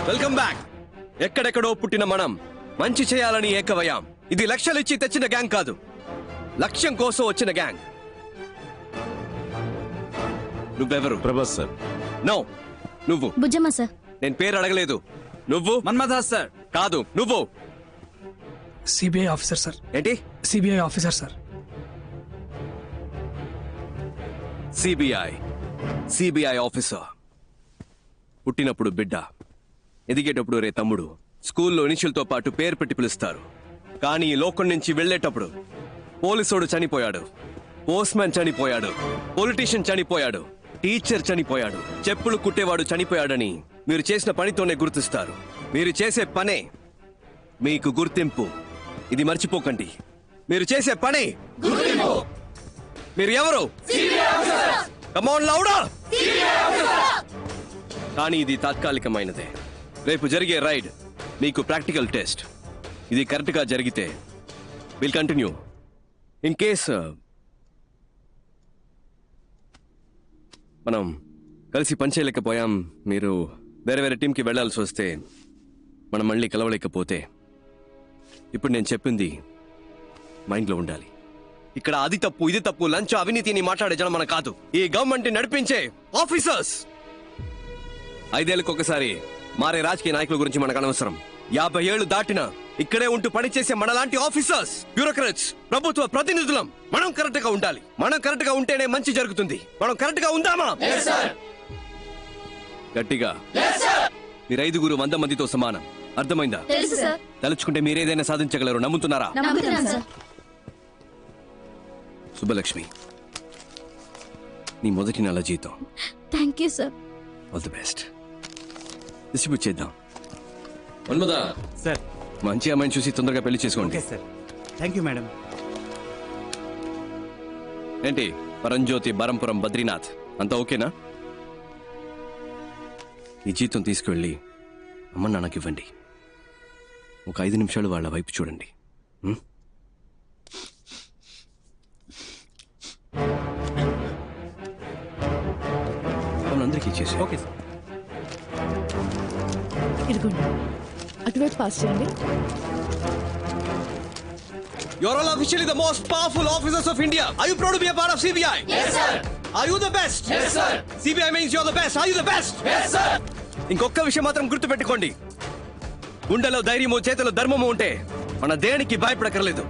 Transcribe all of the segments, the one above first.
Welcome back. ఎక్కడెక్కడో పుట్టిన మనం మంచి చేయాలని ఏకవయాం. ఇది లక్షలిచ్చి తెచ్చిన గ్యాంగ్ కాదు, లక్ష్యం కోసం వచ్చిన గ్యాంగ్. నువ్వెవరు? ప్రభాస్ సార్. నో, నువ్వు. బుజ్జమ్మ సార్. నేను పేరు అడగలేదు. నువ్వు? మన్మథాస్ సార్. కాదు, నువ్వు. CBI officer sir. ఏంటి? CBI officer sir. CBI officer. పుట్టినప్పుడు బిడ్డ, ఎదిగేటప్పుడు రే తమ్ముడు. స్కూల్లో ఇనిషియల్తో పాటు పేరు పెట్టి పిలుస్తారు. కానీ ఈ లోకం నుంచి వెళ్లేటప్పుడు పోలీసోడు చనిపోయాడు, పోస్ట్మ్యాన్ చనిపోయాడు, పొలిటీషియన్ చనిపోయాడు, టీచర్ చనిపోయాడు, చెప్పులు కుట్టేవాడు చనిపోయాడని మీరు చేసిన పనితోనే గుర్తిస్తారు. మీరు చేసే పనే మీకు గుర్తింపు. ఇది మర్చిపోకండి. మీరు చేసే పనే మీరు ఎవరు? కమాన్ లౌడా. కానీ ఇది తాత్కాలికమైనదే. రేపు జరిగే రైడ్ మీకు ప్రాక్టికల్ టెస్ట్. ఇది కరెక్ట్ గా జరిగితే విల్ కంటిన్యూ. ఇన్ కేస్ మనం కలిసి పనిచేయలేకపోయాం, మీరు వేరే వేరే టీంకి వెళ్లాల్సి వస్తే, మనం మళ్ళీ కలవలేకపోతే, ఇప్పుడు నేను చెప్పింది మైండ్లో ఉండాలి. ఇక్కడ అది తప్పు ఇది తప్పు, లంచ్ అవినీతిని మాట్లాడే జనం మన కాదు, ఈ గవర్నమెంట్ నడిపించే ఆఫీసర్స్. 5 ఏళ్ళకి ఒకసారి మారే రాజకీయ నాయకుల గురించి మనకు అనవసరం. 50 ఏళ్లు దాటినా ఇక్కడే ఉంటూ పనిచేసే మనలాంటి ఆఫీసర్స్, బ్యూరోక్రాట్స్, ప్రభుత్వ ప్రతినిధులం మనం కరెక్ట్ గా ఉండాలి. మనం కరెక్ట్ గా ఉంటేనే మంచి జరుగుతుంది. మనం కరెక్ట్ గా ఉందామా? గట్టిగా. మీరు 5గురు 100 మందితో సమానం. అర్థమైందా? తలుచుకుంటే మీరేదైనా సాధించగలరు. నమ్ముతున్నారా? సుబ్బలక్ష్మి, నీ మొదటి నెల జీతం. Thank you sir. All the best. Distribute చేద్దాం. మన్మథ సార్, మంచి అమ్మాయిని చూసి తొందరగా పెళ్లి చేసుకోండి. Okay sir. Thank you madam. ఏంటి పరంజ్యోతి, బరంపురం, బద్రీనాథ్ అంతా ఓకేనా? ఈ జీతం తీసుకువెళ్ళి అమ్మ నాన్నకి ఇవ్వండి. ఒక 5 నిమిషాలు వాళ్ళ వైపు చూడండి. అందరికీ ఇచ్చేసి. Okay sir. ఇదిగోండి, అటువైపు పాస్ చేయండి. You're all officially the most powerful officers of India. Are you proud to be a part of CBI? Yes, sir. Are you the best? Yes, sir. CBI means you're the best. Are you the best? Yes, sir. ఇంకొక విషయం మాత్రం గుర్తుపెట్టుకోండి. గుండెలో ధైర్యము, చేతిలో ధర్మము ఉంటే మన దేనికి భయపడకర్లేదు.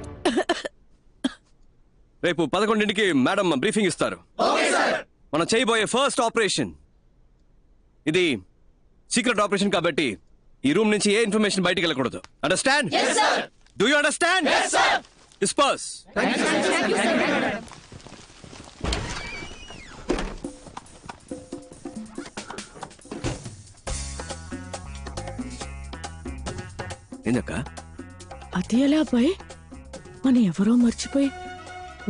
రేపు 11ంటికి మేడం బ్రీఫింగ్ ఇస్తారు. Okay, sir. మనం చేయబోయే ఫస్ట్ ఆపరేషన్ ఇది సీక్రెట్ ఆపరేషన్ కాబట్టి ఈ రూమ్ నుంచి ఏ ఇన్ఫర్మేషన్ బయటికి వెళ్ళకూడదు. Understand? Yes, sir. Do you understand? Yes, sir. Disperse. Thank you, sir. Thank you, sir. ఏందక్క? అది ఎలా అబ్బాయి? మన ఎవరో మర్చిపోయి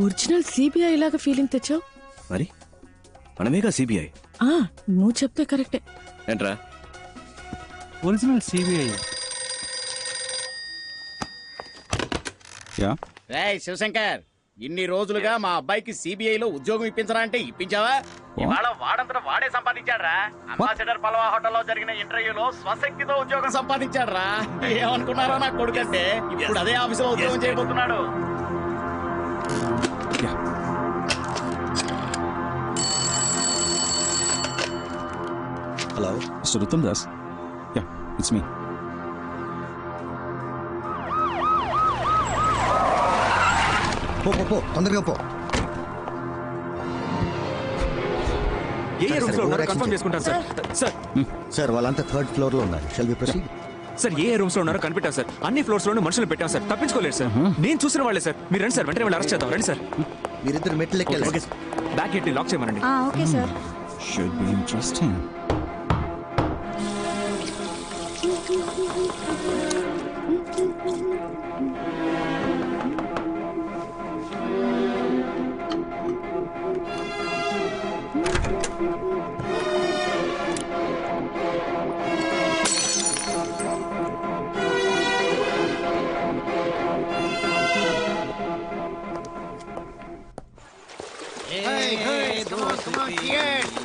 ఒరిజినల్ సిబిఐ లాగా ఫీలింగ్ తెచ్చావు. మరి మనమేగా సిబిఐ. నువ్వు చెప్తే కరెక్టే. ఏంట్రా? Original CBI. యా. రేయ్ శివశంకర్, ఇన్ని రోజులుగా మా అబ్బాయికి సిబిఐలో ఉద్యోగం ఇప్పించరా అంటే ఇప్పించావా? ఇవాళ వాడంతటా వాడే సంపాదించాడ్రా. అంబాసిడర్ పల్వా హోటల్లో జరిగిన ఇంటర్వ్యూలో స్వశక్తితో ఉద్యోగం సంపాదించాడ్రా. ఏమనుకున్నారో నా కొడుకంటే ఇప్పుడు అదే ఆఫీసులో ఉద్యోగం చేయబోతున్నాడు. Hello mister Uttam Das. Yeah, it's me. పో తొందరగా పో. ఏ రూమ్స్ లో ఉన్నారో కన్ఫర్మ్ చేసుకుంటారు సార్. సార్ సార్ వాళ్ళంతా 3rd ఫ్లోర్ లో ఉన్నారు. Shall we proceed? సార్, ఏ రూమ్స్ లో ఉన్నారో కనిపెట్టాం సార్. అన్ని ఫ్లోర్స్ లోనూ మనుషులు పెట్టాం సార్. తప్పించుకోలేదు సార్. నేను చూసిన వాళ్ళే సార్. మీరు రండి సార్, వెంటనే వాళ్ళు అరెస్ట్ చేద్దాం. రండి సార్. మీరిద్దరు మెట్లు ఎక్కాలి. బ్యాక్ గేట్ ని లాక్ చేయమనండి. Okay sir. Should be interesting.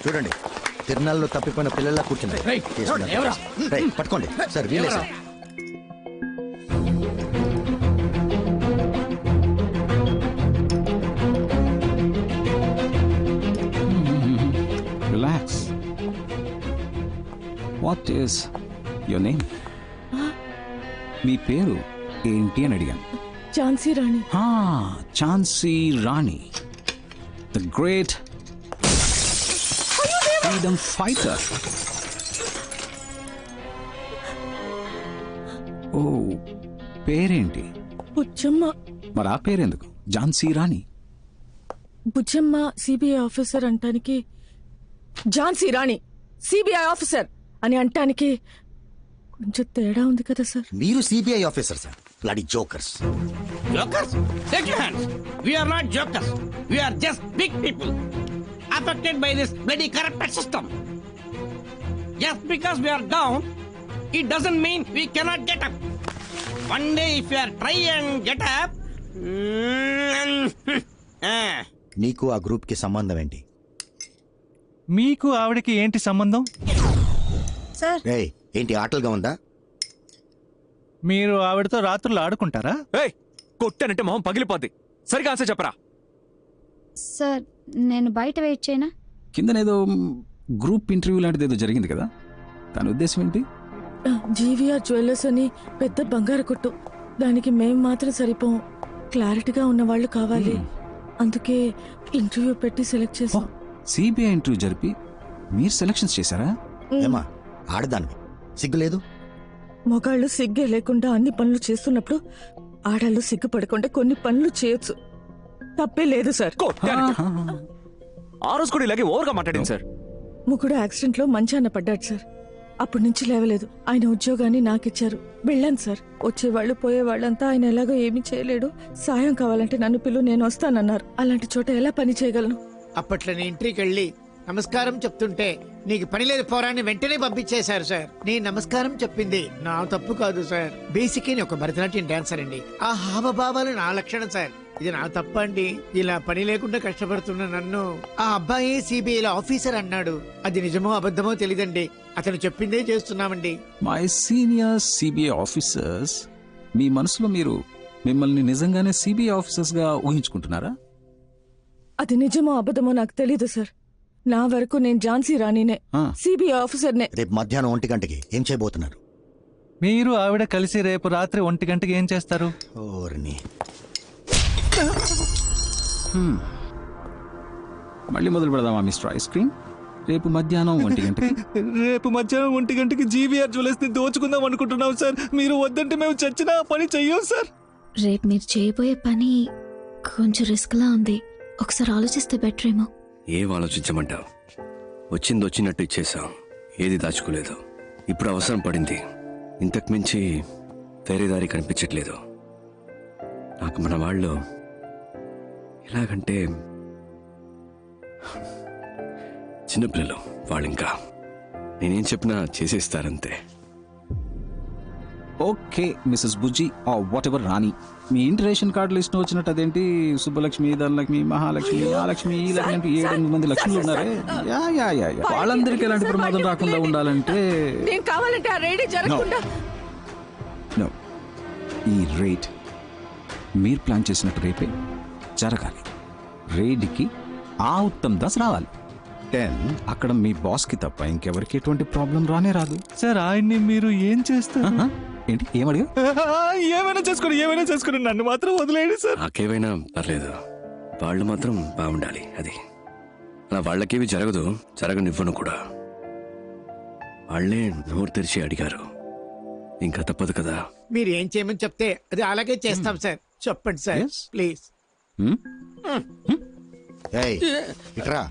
చూడండి, తిరునాళ్ళలో తప్పిపోయిన పిల్లల్లా కూర్చున్నారు. రేయ్, పట్టుకోండి సార్, వీలే sir. Relax. What is your name? మీ పేరు ఏంటి అని అడిగాను. Jhansi Rani. Jhansi Rani, the great freedom fighter. ఓ, పేరేంటి? బుజ్జమ్మ. మరి ఆ పేరెందుకు ఝాన్సీ రాణి? బుజ్జమ్మ సిబిఐ ఆఫీసర్ అంటానికి, ఝాన్సీ రాణి సిబిఐ ఆఫీసర్ అని అంటానికి కొంచెం తేడా ఉంది కదా సార్. మీరు CBI officer sir. Bloody jokers. Jokers? Take your hands. We are not jokers. We are just big people affected by this bloody corrupted system. Just because we are down, it doesn't mean we cannot get up. One day if we are try and get up, నీకు ఆ group కి సంబంధం ఏంటి? మీకు ఆవిడకి ఏంటి సంబంధం? రేయ్, ఏంటి ఆటలుగా ఉందా? మీరు ఆవిడతో రాత్రులు ఆడుకుంటారా? ఏయ్, కొట్టానంటే మొహం పగిలిపోద్ది. సరిగా ఆన్సర్ చెప్పరా. సార్ నేను బయట వెయిట్ చేయనా? కిందనేదో గ్రూప్ ఇంటర్వ్యూ లాంటిది ఏదో జరిగింది కదా, దాని ఉద్దేశం ఏంటి? జీవీఆర్ జ్యువెలర్స్ అని పెద్ద బంగారు కొట్టు, దానికి మేం మాత్రం సరిపోం, క్లారిటీగా ఉన్న వాళ్ళు కావాలి. అందుకే ఇంటర్వ్యూ పెట్టి సెలెక్ట్ చేసాం. సిబిఐ ఇంటర్వ్యూ జరిపి మీరు సెలక్షన్స్ చేశారా? ఏమా, ఆడదానివి సిగ్గులేదు? మొగాళ్ళు సిగ్గే లేకుండా అన్ని పనులు చేస్తున్నప్పుడు ఆడాళ్ళు సిగ్గుపడకుండా కొన్ని పనులు చేయొచ్చు, తప్పే లేదు సార్. కొట్టాను. ఆ రోజు కూడా ఇలాగే ఓవర్గా మాట్లాడింది సార్. ముగ్గుడు యాక్సిడెంట్ లో మంచాన పడ్డాడు సార్. అప్పటి నుంచి లేవలేదు. ఆయన ఉద్యోగాన్ని నాకిచ్చారు. వెళ్ళాను సార్. వచ్చేవాళ్ళు పోయేవాళ్ళంతా ఆయన ఎలాగో ఏమీ చేయలేడు, సాయం కావాలంటే నన్ను పిలు, నేను వస్తానన్నారు. అలాంటి చోట ఎలా పని చేయగలను? అప్పట్లో నేను ఇంట్రీకి వెళ్ళి నమస్కారం చెప్తుంటే నీకు పని లేదు పోరాన్ని వెంటనే పంపించేశారు సార్. నేను నమస్కారం చెప్పింది నా తప్పు కాదు సార్. బేసిక్ నేను ఒక భరతనాట్యం డాన్సర్ అండి. ఆ హావభావాలు నా లక్షణం సార్. ఇది నా తప్ప అండి. ఇలా పని లేకుండా కష్టపడుతున్న నన్ను ఆ అబ్బాయి సిబిఐలో ఆఫీసర్ అన్నాడు. అది నిజమో అబద్ధమో తెలియదండి. అతను చెప్పిందే చేస్తున్నామండి. మై సీనియర్ సిబిఐ ఆఫీసర్స్, మీ మనసులో మీరు మిమ్మల్ని నిజంగానే సిబిఐ ఆఫీసర్స్ గా ఊహించుకుంటున్నారా? అది నిజమో అబద్ధమో నాకు తెలీదు సార్. నా వరకు నేను ఝాన్సీ రాణినే, సిబిఐ ఆఫీసర్నే. రేపు మధ్యాహ్నం 1 గంటకి ఏం చేయబోతున్నారు? మీరు ఆవిడ కలిసి రేపు రాత్రి 1 గంటకి ఏం చేస్తారు? ఓర్ని, మళ్ళీ మొదలు పెడదామా మిస్టర్ ఐస్ క్రీమ్? రేపు మధ్యాహ్నం 1 గంటకి. రేపు మధ్యాహ్నం 1 గంటకి జీవీఆర్ జ్యువెలర్స్ ని దోచుకుందాం అనుకుంటున్నాం సార్. మీరు వద్దంటే మేము చచ్చినా పని చెయ్యం సార్. రేపు మీరు చేయబోయే పని కొంచెం రిస్క్ లా ఉంది. ఒకసారి ఆలోచిస్తే బెటర్ ఏమో. ఏం ఆలోచించమంటావు? వచ్చింది వచ్చినట్టు ఇచ్చేసాం, ఏది దాచుకోలేదు. ఇప్పుడు అవసరం పడింది. ఇంతకు మించి వేరే దారి కనిపించట్లేదు నాకు. మన వాళ్ళు ఎలాగంటే చిన్నపిల్లలు, వాళ్ళు ఇంకా నేనేం చెప్పినా చేసేస్తారంతే. Okay mrs Bujji whatever Rani, మీ ఇంటి రేషన్ కార్డు లిస్ట్ వచ్చినట్టు అదేంటి సుబ్బలక్ష్మి, ధనలక్ష్మి, మహాలక్ష్మి, ఆ లక్ష్మి, ఈ లక్ష్మి, 7-8 మంది లక్ష్ములు ఉన్నారే. యా వాళ్ళందరికీ ఎలాంటి ప్రమాదం రాకుండా ఉండాలంటే నేను కావాలంటే ఆ రేడి జరగకుండా. No. ఈ రేడ్ మీరు ప్లాన్ చేసినట్టు రేపే జరగాలి. రేడ్కి ఆ ఉత్తమ్ దాస్ రావాలి. 10 అక్కడ మీ బాస్ కి తప్ప ఇంకెవరికి ఎటువంటి ప్రాబ్లం రానే రాదు సార్. ఆయన్ని మీరు ఏం చేస్తారు? ఏంటి ఏమడిగా? ఏమైనా చేసుకుని నన్ను మాత్రం వదిలేయండి సార్. నాకేమైనా పర్లేదు, వాళ్ళు మాత్రం బాగుండాలి. అది నా వాళ్ళకేవి జరగదు, జరగనివ్వను కూడా. వాళ్ళే నోరు తెరిచి అడిగారు, ఇంకా తప్పదు కదా. మీరు ఏం చేయమని చెప్తే అది అలాగే చేస్తాం సార్. చెప్పండి సార్ ప్లీజ్. ఏయ్, ఇట్రా.